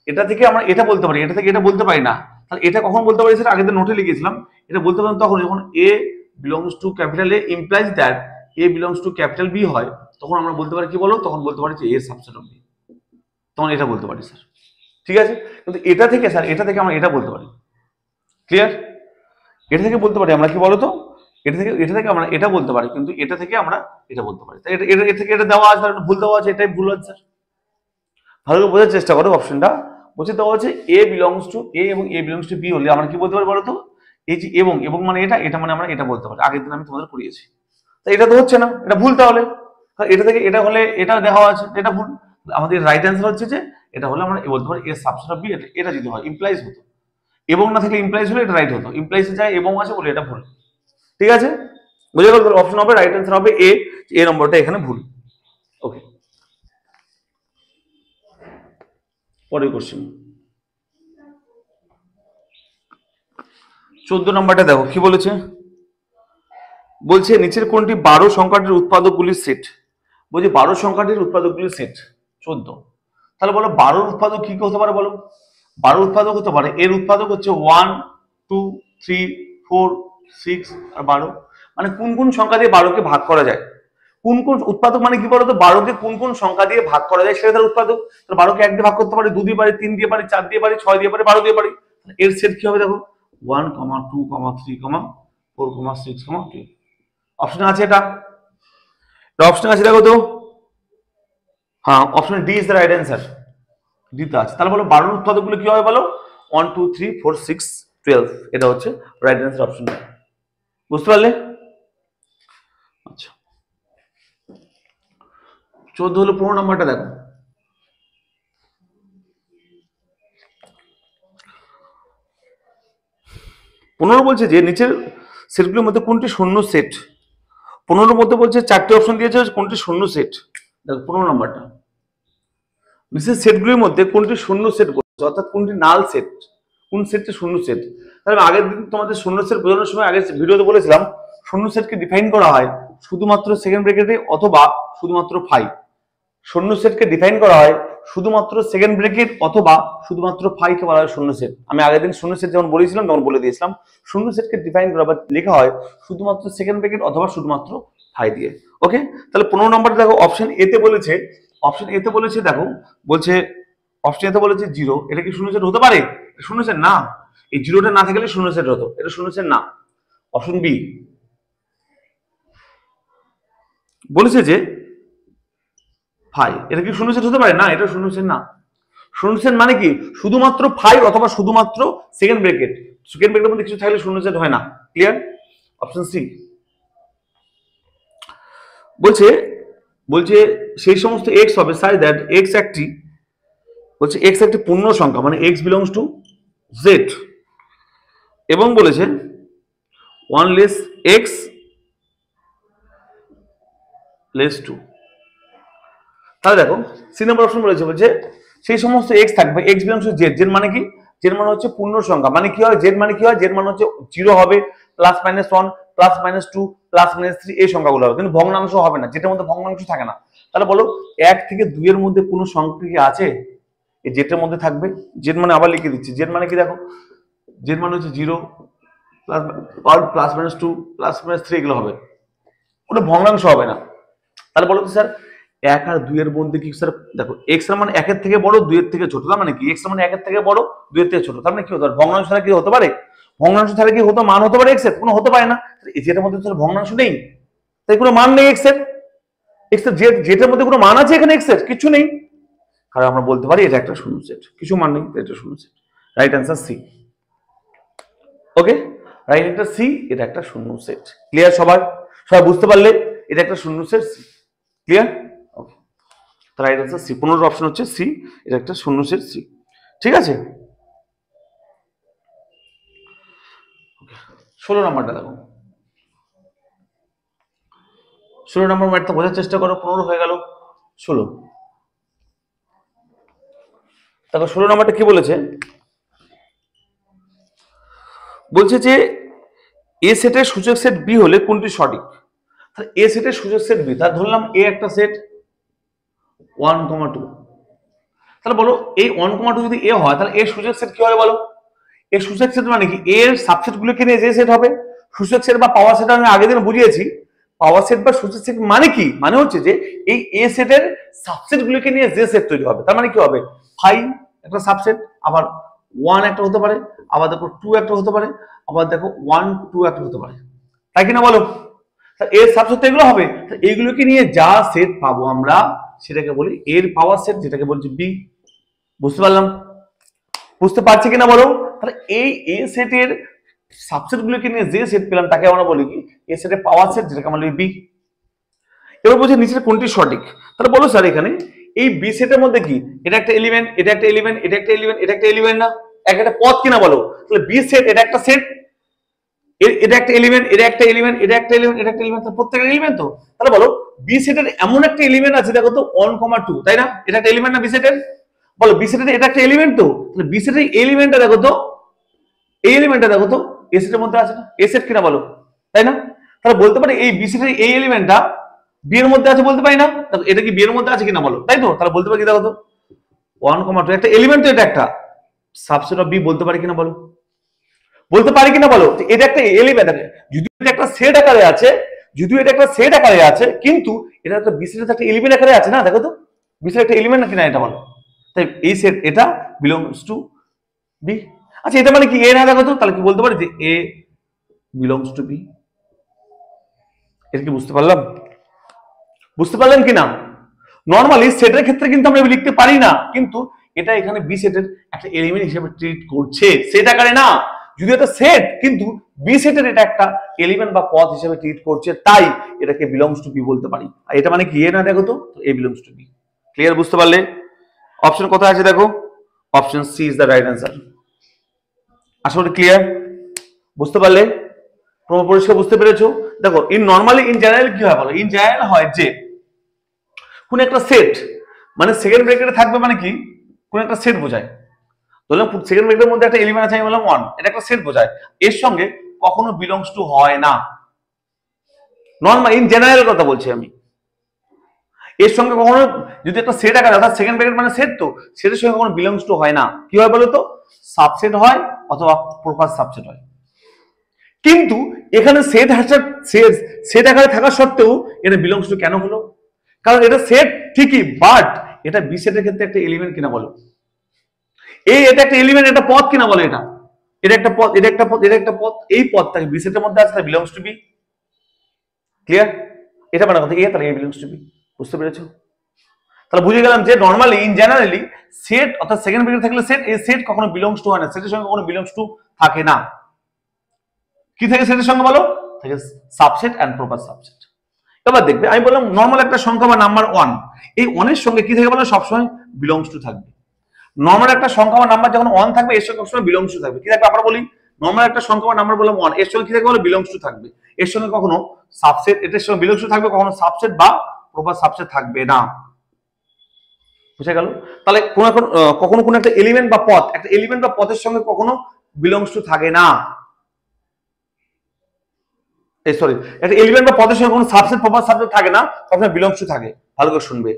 এটা থেকে আমরা এটা বলতে পারি, এটা থেকে এটা বলতে পারি না। তাহলে এটা কখন বলতে পারি স্যার? আগে তো নোটে লিখেছিলাম, এটা বলতে পারেন তখন যখন A belongs to capital A implies that A belongs to capital B হয়, তখন আমরা বলতে পারি কি বলো? তখন বলতে পারি যে এ সাবসেট অফ বি, তখন এটা বলতে পারি স্যার। ঠিক আছে, কিন্তু এটা থেকে স্যার, এটা থেকে আমরা এটা বলতে পারি। ক্লিয়ার? এটা থেকে বলতে পারি আমরা কি বলতো, এটা থেকে আমরা এটা বলতে পারি, কিন্তু এটা থেকে আমরা এটা বলতে পারি। তাই এটা থেকে এটা দেওয়া আছে, ভুল দেওয়া আছে, এটাই ভুল আছে। ভালো করে বোঝার চেষ্টা করো অপশনটা। বলছে দেওয়া আছে এ বিলংস টু এ এবং এ বিলংস টু বি হলে আমরা কি বলতে পারি বলতো? এই যে এবং মানে এটা মানে আমরা এটা বলতে পারি। আগের দিন আমি তোমাদের করিয়েছি, তাই এটা তো হচ্ছে না, এটা ভুল। তাহলে এটা থেকে এটা হলে এটা দেওয়া আছে, এটা ভুল। আমাদের রাইট অ্যান্সার হচ্ছে যে এটা হলে আমরা বলতে পারি এ সাবসেট অফ বি, এটা যদি হয় ইমপ্লাইজ হতো, এবং না থাকলে ইমপ্লাইজ হলে এটা রাইট হতো, ইমপ্লাইজ যায় এবং আছে বলে এটা ভুল। ঠিক আছে, বুঝে গেল? অপশন হবে রাইট অ্যান্সার হবে এ নম্বরটা এখানে ভুল। ওকে, পরের কোশ্চেন 14 নম্বরটা দেখো কি বলেছে, বলছে নিচের কোনটি 12 সংখ্যাটির উৎপাদকগুলির সেট? বলছে 12 সংখ্যাটির উৎপাদকগুলির সেট 14। তাহলে বলো 12 উৎপাদক কি হতে পারে বলো? 12 উৎপাদক হতে পারে, এর উৎপাদক হচ্ছে 1 2 3 4 6 আর 12। মানে কোন কোন সংখ্যা দিয়ে 12 কে ভাগ করা যায়, কোন কোন উৎপাদক মানে কি বলতো? 12 কে কোন কোন সংখ্যা দিয়ে ভাগ করা যায় সেটা তার উৎপাদক। 12 কে 1 দিয়ে ভাগ করতে পারি, 2 দিয়ে পারি, 3 দিয়ে পারি, 4 দিয়ে পারি, 6 দিয়ে পারি, 12 দিয়ে পারি। এর সেট কি হবে দেখো, 1 2 3 4 6 2। অপশন আছে এটা, অপশন আছে দেখো তো, হ্যাঁ option D is the right answer, D তে আছে। তাহলে বলো 12 উৎপাদকগুলো কি হবে বলো? 1 2 3 4 6 12, এটা হচ্ছে রাইট অ্যান্সার অপশন। বুঝতে পারলে? আচ্ছা 14 হলো 15 নাম্বারটা দেখো। পনেরো বলছে যে নিচের সেটগুলোর মধ্যে কোনটি শূন্য সেট। 15 মধ্যে বলছে 4টে অপশন দিয়েছে, কোনটি শূন্য সেট। দেখো 15 নাম্বারটা, নিচের সেটগুলির মধ্যে কোনটি শূন্য সেট বলছে, অর্থাৎ কোনটি নাল সেট, কোন সেটটি শূন্য সেট। তাহলে আগের দিন তোমাদের শূন্য সেট বোঝানোর সময় আগের ভিডিওতে বলেছিলাম শূন্য সেটকে ডিফাইন করা হয় শুধুমাত্র সেকেন্ড ব্র্যাকেটে অথবা শুধুমাত্র ফাই। শূন্য সেটকে ডিফাইন করা হয় শুধুমাত্র সেকেন্ড ব্র্যাকেট অথবা শুধুমাত্র ফাইকে বলা হয় শূন্য সেট। আমি আগের দিন শূন্য সেট যেমন বলেছিলাম তখন বলে দিয়েছিলাম শূন্য সেটকে ডিফাইন করা বা লেখা হয় শুধুমাত্র সেকেন্ড ব্র্যাকেট অথবা শুধুমাত্র ফাই দিয়ে। ওকে, তাহলে 15 নম্বরটা দেখো অপশন এতে বলেছে, অপশন এতে বলেছে দেখো বলছে অপশন এতে বলেছে 0, এটা কি শূন্য সেট হতে পারে? শূন্য সেট না, এই 0টা না থাকলে শূন্য সেট হতো, এটা শূন্য সেট না। অপশন বি বলেছে যে ফাই, এটা কি শূন্য সেট হতে পারে? না, এটা শূন্য সেট না। শূন্য সেট মানে কি শুধুমাত্র ফাই অথবা শুধুমাত্র সেকেন্ড ব্র্যাকেট, সেকেন্ড ব্র্যাকেটের মধ্যে কিছু থাকলে শূন্য সেট হয় না। ক্লিয়ার? অপশন সি বলছে বলছে সেই সমস্ত এক্স হবে সাই দ্যাট এক্স একটি বলছে এক্স একটি পূর্ণ সংখ্যা, মানে এক্স বিলংস টু জেড, এবং বলেছে 1 লেস এক্স লেস 2। তাহলে দেখো সি নম্বর অপশন বলেছে বলছে সেই সমস্ত এক্স থাকবে x belongs to Z. Z মানে কি? জেড মানে হচ্ছে পূর্ণ সংখ্যা, মানে কি হয় জেড মানে কি হয়? জেড মানে হচ্ছে 0 হবে, +-1 +-2 +-3 এই সংখ্যাগুলো হবে, কিন্তু ভগ্নাংশ হবে না, যেটার মধ্যে ভগ্নাংশ থাকে না। তাহলে বলো 1 থেকে 2 এর মধ্যে কোনো সংখ্যা কি আছে? এই জেডের মধ্যে থাকবে। জেড মানে আবার লিখে দিচ্ছি, জেড মানে কি দেখো, জেড মানে হচ্ছে 0 +-2 +-3 এগুলো হবে, কোনো ভগ্নাংশ হবে না। তাহলে বলো তো স্যার 1 আর 2 এর মধ্যে কি স্যার, দেখো এক্স এর মানে 1 এর থেকে বড় 2 এর থেকে ছোট, তার মানে কি এক্স এর মানে 1 এর থেকে বড় 2 এর থেকে ছোট, তার মানে কি হতে পারে? ভগ্নাংশ ছাড়া কি হতে পারে? ভগ্নাংশ ছাড়া কি হতো মান হতে পারে এক্স এর? কোনো হতে পারে না। যেটার মধ্যে স্যার ভগ্নাংশ নেই, তাই কোনো মান নেই এক্স এর। এক্স এর যেটার মধ্যে কোনো মান আছে এখানে এক্স এর কিছু নেই, কারণ আমরা বলতে পারি এটা একটা শূন্য সেট, কিছু মান নেই, এটা শূন্য set. Right answer C. Okay, right answer C, এটা একটা শূন্য সেট। ক্লিয়ার? সবাই সবাই বুঝতে পারলে এটা একটা শূন্য সেট? সি। ক্লিয়ার? ওকে, রাইট অ্যান্সার সি। 15 অপশন হচ্ছে সি, এটা একটা শূন্য সেট সি। ঠিক আছে, 16 নাম্বারটা দেখো। 16 নম্বর ম্যাথটা বোঝার চেষ্টা করো। 15 হয়ে গেল 16। দেখো 16 নম্বরটা কি বলেছে, বলছে যে এ সেটের সূচক সেট বি হলে কোনটি সঠিক। তাহলে এ সেটের সূচক সেট বি, তাহলে ধরলাম এ একটা সেট 1,2। তাহলে বলো এই 1,2 যদি এ হয় তাহলে এর সূচক সেট কি হবে বলো? এর সূচক সেট মানে কি এর সাবসেট গুলোকে নিয়ে যে সেট হবে। সূচক সেট বা পাওয়ার সেট আমি আগের দিন বুঝিয়েছি। পাওয়ার সেট বা সূচক সেট মানে কি? মানে হচ্ছে যে এই এ সেটের সাবসেট গুলোকে নিয়ে যে সেট তৈরি হবে, তার মানে কি হবে 5 একটা সাবসেট, আবার 1 একটা হতে পারে, আবার দেখো 2 একটা হতে পারে, আবার দেখো 1 2 একটা হতে পারে, তাই কিনা বলো? এর সাবসেট এগুলো হবে, এইগুলোকে নিয়ে যা সেট পাবো আমরা সেটাকে বলি এর পাওয়ার সেট, যেটাকে বলছি বি। বুঝতে পারলাম? বুঝতে পারছি কিনা বলো? তাহলে এই এ সেটের সাবসেট গুলোকে নিয়ে যে সেট পেলাম তাকে আমরা বলি কি এ সেটের পাওয়ার সেট, যেটাকে আমরা বলি বি। এবার বলছি নিচের কোনটি সঠিক। তাহলে বলো স্যার এখানে এই বি সেটের মধ্যে কি এটা একটা এলিমেন্ট, এটা একটা এলিমেন্ট, এটা একটা এলিমেন্ট, এটা একটা এলিমেন্ট না, একটা পদ কিনা বলো? তাহলে বি সেট এটা একটা সেট, এটা একটা এলিমেন্ট, এটা একটা এলিমেন্ট, এটা একটা এলিমেন্ট, এটা একটা এলিমেন্ট, প্রত্যেকটা এলিমেন্ট তো। তাহলে বলো বি সেটের এমন একটা এলিমেন্ট আছে দেখো তো 1,2, তাই না? এটা একটা এলিমেন্ট না বি সেটের? বলো বি সেটের এটা একটা এলিমেন্ট তো, তাহলে বি সেটের এলিমেন্টটা দেখো তো, এই এলিমেন্টটা দেখো তো এ সেটের মধ্যে আছে না? এ সেট কিনা বলো, তাই না? তাহলে বলতে পারি এই বি সেটের এই এলিমেন্টটা বি এর মধ্যে আছে, বলতে পারি না? তাহলে এটা কি বি এর মধ্যে আছে কিনা বলো, তাই তো? তাহলে বলতে পারি কি দেখো তো 1,2 একটা এলিমেন্ট তো, এটা একটা সাবসেট অফ বি, বলতে পারি কিনা বলো? বলতে পারি কিনা বলো? এটা একটা এলিমেন্ট, যদিও এটা একটা সেট আকারে আছে, যদিও এটা একটা সেট আকারে আছে, কিন্তু এটা একটা বি সেটের একটা এলিমেন্ট আকারে আছে না, দেখো তো বি সেটের একটা এলিমেন্ট কিনা এটা বলো। তাই এই সেট এটা বিলংস টু বি। আচ্ছা এটা মানে কি এ না, দেখো তো তাহলে কি বলতে পারি যে এ বিলংস টু বি। এটা কি বুঝতে পারলাম? বুঝতে পারলেন কিনা? নরমালি সেটের ক্ষেত্রে কিন্তু আমরা লিখতে পারি না, কিন্তু এটা এখানে বি সেটের একটা এলিমেন্ট হিসেবে ট্রিট করছে, সেট আকারে না। যদি এটা সেট কিন্তু বি সেটের এটা একটা এলিমেন্ট বা পদ হিসেবে ট্রিট করছে, তাই এটাকে বিলংস টু বি বলতে পারি। আর এটা মানে কি এ না, দেখো তো A belongs to B. Clear, বুঝতে পারলে? অপশন কোথায় আছে দেখো, option C is the right answer. আশা করি ক্লিয়ার, বুঝতে পারলে? পরিষ্কার বুঝতে পেরেছো? দেখো ইন জেনারেল কি হয় বলো, ইন জেনারেল হয় যে কোন একটা সেট মানে সেকেন্ড ব্র্যাকেটে থাকবে, মানে কি কোন একটা সেট বোঝায়। ধরলাম সেকেন্ড ব্র্যাকেটের মধ্যে একটা এলিমেন্ট আছে, আমি বললাম 1, এটা একটা সেট বোঝায়, এর সঙ্গে কখনো বিলংস টু হয় না। নরমাল ইন জেনারেল কথা বলছি আমি, এর সঙ্গে কখনো যদি একটা সেট আকারে, অর্থাৎ সেকেন্ড ব্র্যাকেট মানে সেট, তো সেটের সঙ্গে কখনো বিলংস টু হয় না। কি হয় বলো তো, সাবসেট হয় অথবা প্রপার সাবসেট হয়। কিন্তু এখানে সেট আকারে থাকা সত্ত্বেও এটা বিলংস টু কেন হলো? কারণ এটা সেট ঠিকই, বাট এটা বি সেটের ক্ষেত্রে একটা এলিমেন্ট কিনা বলো, এটা একটা এলিমেন্ট, একটা পদ কিনা বলো, এটা একটা পদ, এটা একটা পদ, এটা একটা পদ, এই পদটাকে বি সেটের মধ্যে আছে, তাই বিলংস টু বি। ক্লিয়ার? এটা মানে কথা, তাহলে এ বিলংস টু বি। বুঝতে পেরেছো? তাহলে বুঝে গেলাম যে নরমালি ইন জেনারেলি সেট অর্থাৎ সেকেন্ড ব্র্যাকেট থাকলে সেট, এই সেট কখনো বিলংস টু হয় না, সেটের সঙ্গে কখনো বিলংস টু থাকে না। কি থাকে সেটের সঙ্গে বলো, থাকে সাবসেট এন্ড প্রপার সাবসেট। এবার দেখবে আমি বললাম নরমাল একটা সংখ্যা বা নাম্বার 1, এই 1 এর সঙ্গে কি থাকে বলো, সবসময় বিলংস টু থাকবে। নরমাল একটা সংখ্যা বা নাম্বার যখন 1 থাকবে, এর সঙ্গে সবসময় বিলংস টু থাকবে। কি থাকবে আমরা বলি, নরমাল একটা সংখ্যা বা নাম্বার বললাম 1, এর সঙ্গে কি থাকবে বলো, বিলংস টু থাকবে। এর সঙ্গে কখনো সাবসেট, এটার সঙ্গে বিলংস টু থাকবে, কখনো সাবসেট বা প্রপার সাবসেট থাকবে না। বুঝে গেল? তাহলে কখনো কোনো একটা এলিমেন্ট বা পদ, একটা এলিমেন্ট বা পদের সঙ্গে কখনো বিলংস টু থাকে না। সরি, একটা এলিমেন্ট বা পদের সঙ্গে কোনো সাবসেট প্রপার সাবসেট থাকে না, সবসময় বিলংস টু থাকে। ভালো করে শুনবে,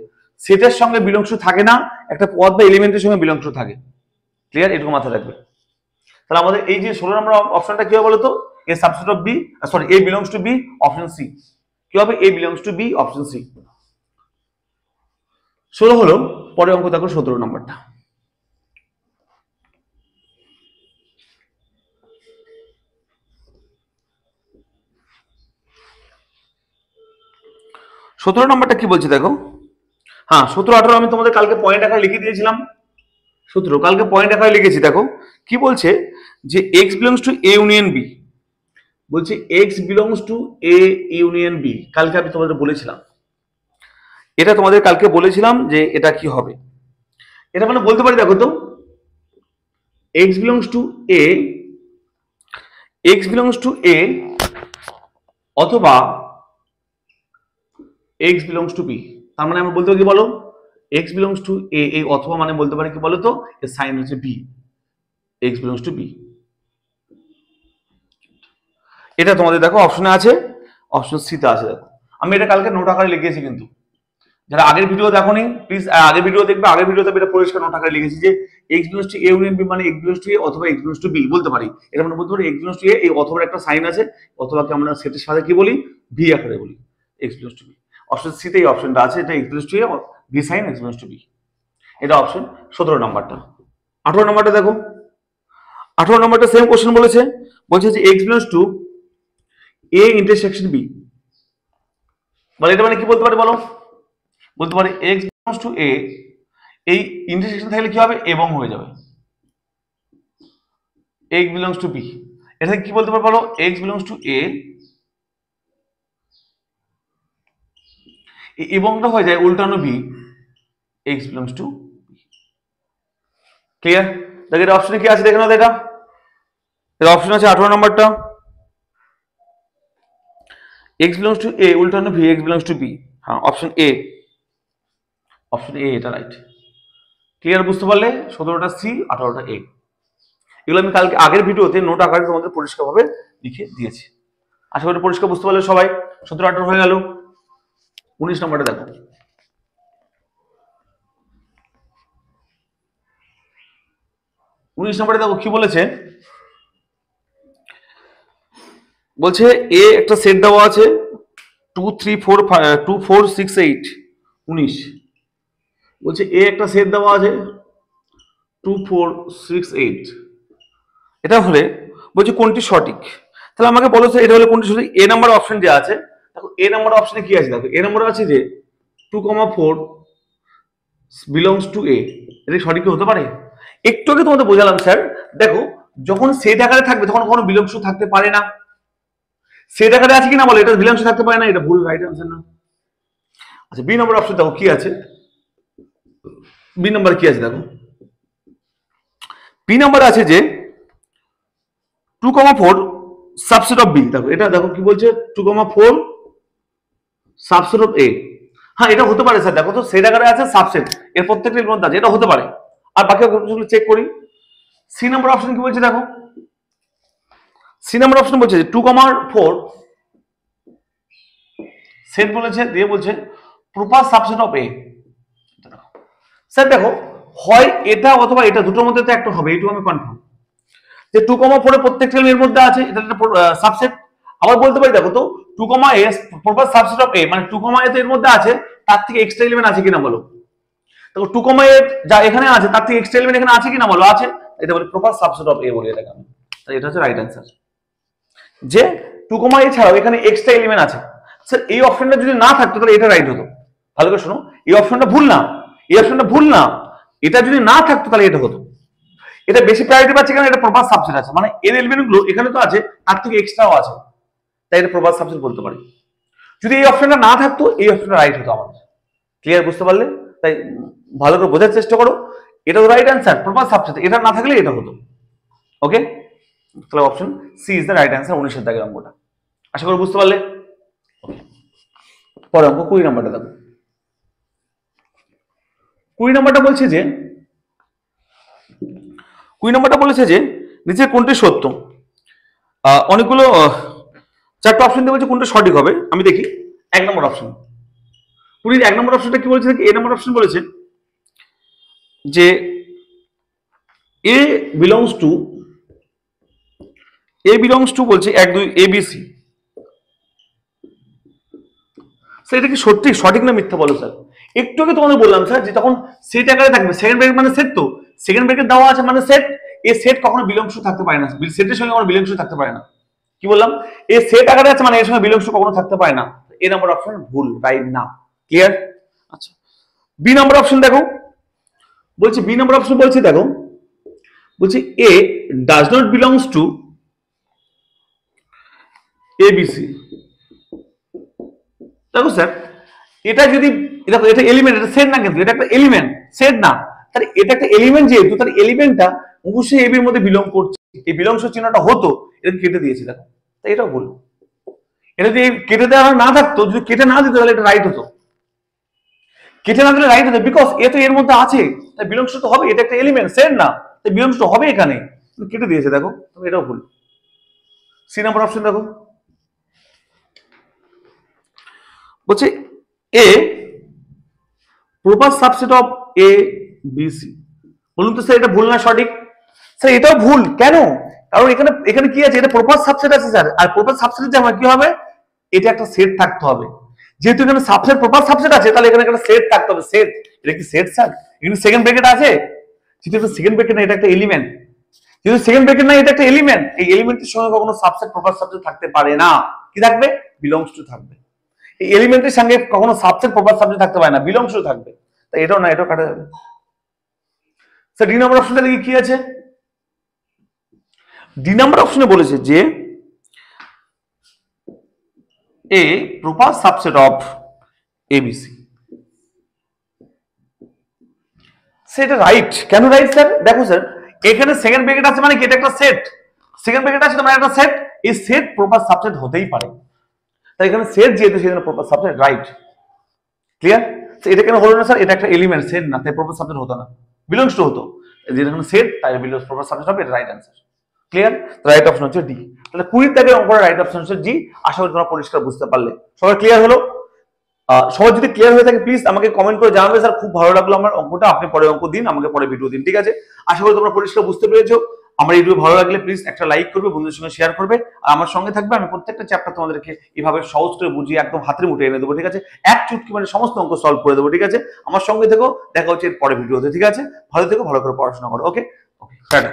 সেটের সঙ্গে বিলংস টু থাকে না, একটা পদ বা এলিমেন্টের সঙ্গে বিলংস টু থাকে। ক্লিয়ার? এটুকু মাথায় রাখবে। তাহলে আমাদের এই যে 16 নম্বর অপশনটা কি হবে বলতো, A subset of B, sorry A belongs to B, option C. কি হবে, A belongs to B, option C. 16 হলো। পরে অঙ্ক দেখো 17 নম্বরটা। সতেরো নম্বরটা কি বলছে দেখো। হ্যাঁ 17, 18 আমি তোমাদের কালকে পয়েন্ট আকারে লিখে দিয়েছিলাম। 17 কালকে পয়েন্ট আকারে লিখেছি। দেখো কি বলছে, যে x belongs to A union B. বলছে X belongs to A union B. কালকে আমি তোমাদের বলেছিলাম, এটা তোমাদের কালকে বলেছিলাম যে এটা কি হবে। এটা মানে বলতে পারি দেখো তো, X belongs to A, X belongs to A অথবা এক্স বিলংস টু বি। তার মানে আমরা বলতে পারি কি বলো, এক্স বিলংস টু এ, এই অথবা মানে বলতে পারি কি বলো তো, এর সাইন হচ্ছে B, x belongs to B. এটা তোমাদের দেখো অপশনে আছে, অপশন সি তে আছে। দেখো আমি এটা কালকে নোট আকারে লিখেছি, কিন্তু যারা আগের ভিডিও দেখোনি প্লিজ আগের ভিডিও দেখবে। আগের ভিডিওতে এটা পরিষ্কার নোট আকারে লিখেছি যে x belongs to A union B মানে এক্স বিলংস টু এ অথবা এক্স বিলংস টু বি বলতে পারি। এটা মানে বলতে পারি এক্স বিলংস টু এ, এই অথবা একটা সাইন আছে, অথবাকে আমরা সেটের সাথে কি বলি, ভি আকারে বলি, x belongs to B. Option C তে এই অপশনটা আছে, এটা x belongs to A, v sign x belongs to B. এটা অপশন 17 নম্বরটা। 18 নম্বরটা দেখো, 18 নম্বরটা সেম কোশ্চেন বলেছে, বলছে যে x belongs to A intersection B. বলে এটা মানে কি বলতে পারে বলো, বলতে পারে এক্স বিলংস টু এ, এই ইন্টারসেকশন থাকলে কি হবে, এবং হয়ে যাবে এক্স বিলংস টু বি। এটা কি বলতে পারে বলো, এক্স বিলংস টু এ, এবংটা হয়ে যায় উল্টানো B, x belongs to B. Clear? দেখো এটা অপশনে কি আছে দেখে নাও, এটা এর অপশন আছে 18 নম্বরটা, এক্স বিলংস টু এ উল্টানো V, X belongs to B. হ্যাঁ অপশন এ, অপশন এ এটা রাইট। ক্লিয়ার? বুঝতে পারলে? 17টা সি, 18টা এ। এগুলো আমি কালকে আগের ভিডিওতে নোট আকারে তোমাদের পরিষ্কারভাবে লিখে দিয়েছি। আশা করি পরিষ্কার বুঝতে পারলে সবাই। 17, 18 হয়ে গেল। 19 নম্বরটা দেখো, 19 নম্বরে দেখো কি বলেছে, বলছে এ একটা সেট দেওয়া আছে 2 3 4 2 4 6 8 19। বলছে এ একটা সেট দেওয়া আছে 2 4 6 8। এটা হলে বলছে কোনটি সঠিক। তাহলে আমাকে বলো এটা হলে কোনটি সঠিক। এ নাম্বার অপশন যে আছে, দেখো এ নাম্বার অপশনে কি আছে, দেখো এ নাম্বার আছে যে 2, 4 বিলংস টু এ। এটা সঠিক হতে পারে? একটু আগে তোমাদের বোঝালাম স্যার, দেখো যখন সেট আকারে থাকবে তখন কোনো বিলংশ থাকতে পারে না। সেট আকারে আছে কিনা বলে, এটা বিলংশ থাকতে পারে না, এটা ভুল, রাইট আনসার না। আচ্ছা বি নম্বর অপশন দেখো কি আছে, বি নম্বর কি আছে দেখো, বি নম্বর আছে যে 2,4 সাবসেট অফ বি। দেখো এটা দেখো কি বলছে, 2,4 সাবসেট অফ এ। হ্যাঁ এটা হতে পারে স্যার, দেখো তো সেট আকারে আছে, সাবসেট এর প্রত্যেকটির মধ্যে আছে, এটা হতে পারে। আর বাকি অপশনগুলো চেক করি। সি নম্বর অপশন কি বলছে দেখো, সি নম্বর অপশন বলছে যে 2,4 সেট বলেছে, দিয়ে বলছে proper subset of A. Sir দেখো হয় এটা অথবা এটা, দুটোর মধ্যে তো একটা হবে, এইটুকু আমি কনফার্ম যে 2,4 এর প্রত্যেকটা এর মধ্যে আছে, এটা একটা সাবসেট। আবার বলতে পারি দেখো তো 2,a প্রপার সাবসেট অফ এ, মানে 2,a তো এর মধ্যে আছে, তার থেকে এক্সট্রা এলিমেন্ট আছে কিনা বলো। দেখো 2,a যা এখানে আছে তার থেকে এক্সট্রা এলিমেন্ট এখানে আছে কিনা বলো, আছে, এটা বলে প্রপার সাবসেট অফ এ বলি এটাকে আমি। তাহলে এটা হচ্ছে রাইট অ্যান্সার, যে 2,a ছাড়াও এখানে এক্সট্রা এলিমেন্ট আছে। স্যার এই অপশনটা যদি না থাকতো তাহলে এটা রাইট হতো। ভালো করে শোনো, এই অপশনটা ভুল না, এই অপশনটা ভুল না, এটা যদি না থাকতো তাহলে এটা হতো। এটা বেশি প্রায়োরিটি পাচ্ছে কারণ এটা প্রপার সাবসেট আছে, মানে এর এলিমেন্ট গুলো এখানে তো আছে, তার থেকে এক্সট্রাও আছে, তাই এটা প্রপার সাবসেট বলতে পারি। যদি এই অপশনটা না থাকতো এই অপশনটা রাইট হতো আমাদের। ক্লিয়ার, বুঝতে পারলে? তাই ভালো করে বোঝার চেষ্টা করো, এটা তো রাইট অ্যান্সার, প্রপার সাবসেট, এটা না থাকলে এটা হতো। ওকে, তাহলে option C is the right answer, 19 দাগের অঙ্কটা। আশা করি বুঝতে পারলে। পরে অঙ্ক 20 নম্বরটা দেখো। 20 নম্বরটা বলছে যে, 20 নম্বরটা বলেছে যে নিচে কোনটি সত্য। অনেকগুলো 4টা অপশন দিয়ে বলছে কোনটা সঠিক হবে, আমি দেখি। 1 নম্বর অপশন, 20 1 নম্বর অপশনটা কি বলেছে, এ নম্বর অপশন বলেছে যে এ বিলংস টু বলছে 1 2 ABC। স্যার এটা কি সত্যি সঠিক না মিথ্যা বলো স্যার? একটু আগে তোমাদের বললাম স্যার যে তখন সেট আকারে থাকবে, সেকেন্ড ব্র্যাকেট মানে সেট, তো সেকেন্ড ব্র্যাকেট দেওয়া আছে মানে সেট, এই সেট কখনো বিলংস থাকতে পারে না, সেটের সঙ্গে আমার বিলংস থাকতে পারে না। কি বললাম, এই সেট আকারে আছে মানে এর সঙ্গে বিলংস কখনো থাকতে পারে না। এ নম্বর অপশন ভুল, রাইট না। ক্লিয়ার? আচ্ছা বি নম্বর অপশন দেখো, বলছি বি নম্বর অপশন বলছি দেখো, বলছি এ does not belongs to ABC। দেখো স্যার এটা যদি, দেখো এটা এলিমেন্ট, এটা সেট না, কিন্তু এটা একটা এলিমেন্ট, সেট না। তাহলে এটা একটা এলিমেন্ট যেহেতু, তার এলিমেন্টটা অবশ্যই এবি এর মধ্যে বিলং করছে, এই বিলংস চিহ্নটা হতো, এটা কেটে দিয়েছে দেখো, তাই এটাও ভুল। এটা যদি কেটে দেওয়া না থাকতো, যদি কেটে না দিত তাহলে এটা রাইট হতো, কেটে না দিলে রাইট হতো, বিকজ এ তো এর মধ্যে আছে, তাই বিলংস তো হবে, এটা একটা এলিমেন্ট, সেট না, তাই বিলংস তো হবে এখানে, কেটে দিয়েছে দেখো, এটাও ভুল। সি নাম্বার অপশন দেখো, বলছে a proper subset of A B C. বলুন তো স্যার এটা ভুল না সঠিক? স্যার এটাও ভুল, কেন? কারণ এখানে এখানে কি আছে, এটা প্রপার সাবসেট আছে স্যার, আর প্রপার সাবসেট যে কি হবে, এটা একটা সেট থাকতে হবে। যেহেতু এখানে সাবসেট প্রপার সাবসেট আছে, তাহলে এখানে একটা সেট থাকতে হবে, সেট। এটা কি সেট স্যার? এখানে সেকেন্ড ব্র্যাকেট আছে, যেহেতু এটা সেকেন্ড ব্র্যাকেট না, এটা একটা এলিমেন্ট, যেহেতু সেকেন্ড ব্র্যাকেট না, এটা একটা এলিমেন্ট, এই এলিমেন্টের সঙ্গে কখনো সাবসেট প্রপার সাবসেট থাকতে পারে না। কি থাকবে? বিলংস টু থাকবে। এই এলিমেন্টের সঙ্গে কখনো সাবসেট প্রপার সাবজেক্ট থাকতে পারে না, বিলংস টু থাকবে, তাই এটাও না, এটাও কাটা যাবে। স্যার ডি নম্বর অপশনটা দেখি কি আছে। ডি নম্বর অপশনে বলেছে যে এ প্রপার সাবসেট অফ এবিসি। সেটা রাইট, কেন রাইট স্যার? দেখো স্যার এখানে সেকেন্ড ব্র্যাকেট আছে মানে কি, এটা একটা সেট, সেকেন্ড ব্র্যাকেট আছে মানে একটা সেট, এই সেট প্রপার সাবসেট হতেই পারে, তাই এখানে সেট যেহেতু সেজন্য প্রপার সাবসেট, রাইট। ক্লিয়ার? এটা কেন হলো না স্যার? এটা একটা এলিমেন্ট, সেট না, তাই প্রপার সাবজেক্ট হতো না, বিলংস টু হতো, যেটা সেট তাই বিলংস প্রপার সাবজেক্ট হবে, এটা right answer. Clear? Right option হচ্ছে ডি। তাহলে 20 দাগের অঙ্কটা রাইট অপশন হচ্ছে জি। আশা করি তোমরা পরিষ্কার বুঝতে পারলে। সবাই ক্লিয়ার হলো? সবাই যদি ক্লিয়ার হয়ে থাকে প্লিজ আমাকে কমেন্ট করে জানাবে, স্যার খুব ভালো লাগলো আমার অঙ্কটা, আপনি পরে অঙ্ক দিন, আমাকে পরে ভিডিও দিন, ঠিক আছে? আশা করি তোমরা পরিষ্কার বুঝতে পেরেছো। আমার এই ভিডিও ভালো লাগলে প্লিজ একটা লাইক করবে, বন্ধুদের সঙ্গে শেয়ার করবে, আর আমার সঙ্গে থাকবে। আমি প্রত্যেকটা চ্যাপ্টার তোমাদেরকে এইভাবে সহজ করে বুঝিয়ে একদম হাতের মুঠে এনে দেবো, ঠিক আছে? এক চুটকি মানে সমস্ত অঙ্ক সলভ করে দেবো, ঠিক আছে? আমার সঙ্গে থেকো, দেখা হচ্ছে এর পরে ভিডিওতে, ঠিক আছে? ভালো থেকো, ভালো করে পড়াশোনা করো। ওকে ওকে, টাটা।